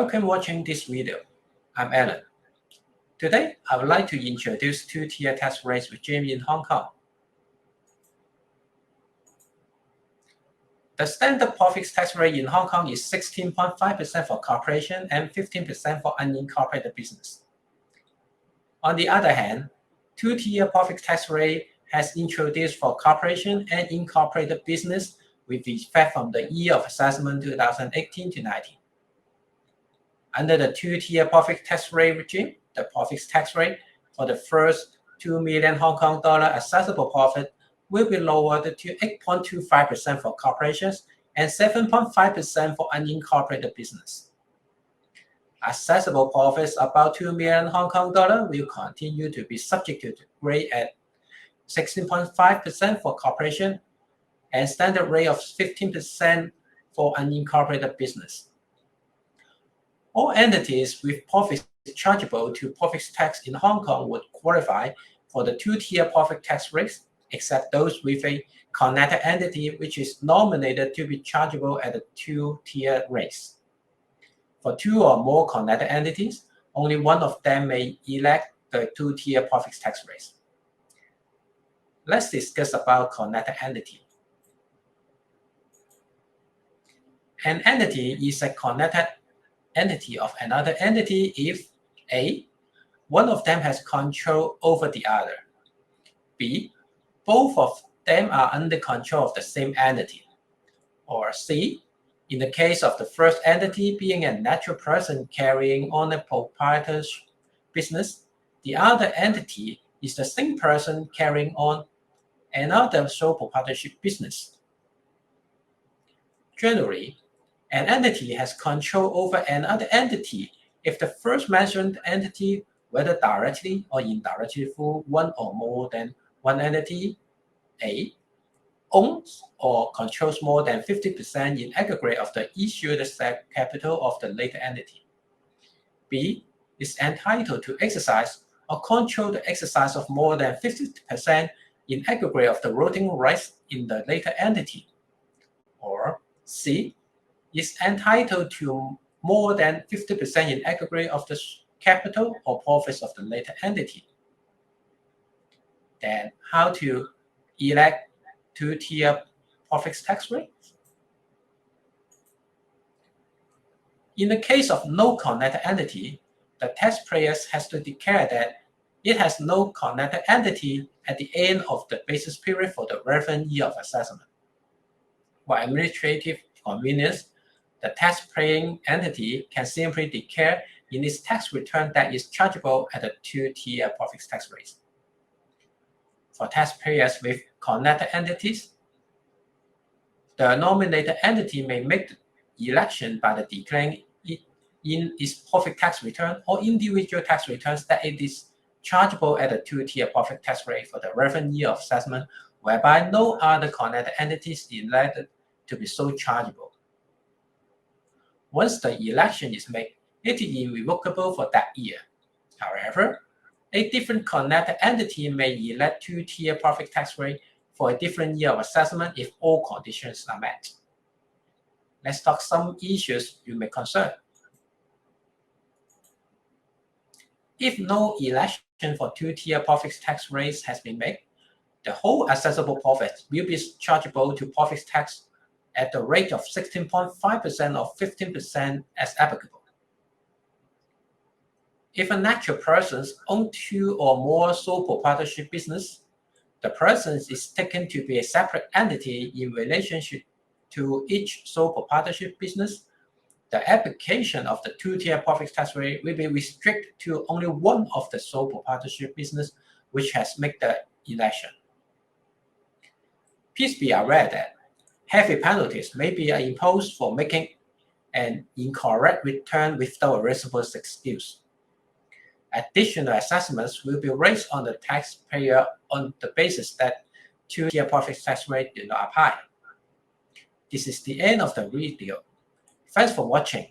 Welcome watching this video. I'm Alan. Today, I would like to introduce two-tier tax rate regime in Hong Kong. The standard profit tax rate in Hong Kong is 16.5% for corporation and 15% for unincorporated business. On the other hand, two-tier profit tax rate has introduced for corporation and incorporated business with effect from the year of assessment 2018 to 19. Under the two-tier profit tax rate regime, the profit tax rate for the first 2 million Hong Kong dollar accessible profit will be lowered to 8.25% for corporations and 7.5% for unincorporated business. Accessible profits above 2 million Hong Kong dollar will continue to be subject to the rate at 16.5% for corporation and standard rate of 15% for unincorporated business. All entities with profits chargeable to profit tax in Hong Kong would qualify for the two-tier profit tax rates, except those with a connected entity which is nominated to be chargeable at the two-tier rates. For two or more connected entities, only one of them may elect the two-tier profit tax rates. Let's discuss about connected entity. An entity is a connected entity of another entity if A. One of them has control over the other. B. Both of them are under control of the same entity. Or C. In the case of the first entity being a natural person carrying on a proprietorship business, the other entity is the same person carrying on another sole proprietorship business. Generally, an entity has control over another entity if the first mentioned entity, whether directly or indirectly through one or more than one entity, A, owns or controls more than 50% in aggregate of the issued capital of the later entity. B, is entitled to exercise or control the exercise of more than 50% in aggregate of the voting rights in the later entity. Or C, is entitled to more than 50% in aggregate of the capital or profits of the later entity. Then, how to elect two-tier profit tax rate? In the case of no connected entity, the taxpayer has to declare that it has no connected entity at the end of the basis period for the relevant year of assessment. For administrative convenience, the tax-paying entity can simply declare in its tax return that is chargeable at a two-tier profit tax rate. For taxpayers with connected entities, the nominated entity may make the election by the declaring it in its profit tax return or individual tax returns that it is chargeable at a two-tier profit tax rate for the relevant year of assessment, whereby no other connected entities is elected to be so chargeable. Once the election is made, it is irrevocable for that year. However, a different connected entity may elect two-tier profit tax rate for a different year of assessment if all conditions are met. Let's talk some issues you may concern. If no election for two-tier profit tax rates has been made, the whole accessible profit will be chargeable to profit tax at the rate of 16.5% or 15% as applicable. If a natural person owns two or more sole proprietorship business, the person is taken to be a separate entity in relationship to each sole proprietorship business. The application of the two-tier profit tax rate will be restricted to only one of the sole proprietorship business which has made the election. Please be aware that heavy penalties may be imposed for making an incorrect return without a reasonable excuse. Additional assessments will be raised on the taxpayer on the basis that two-tier profit tax rate do not apply. This is the end of the video. Thanks for watching.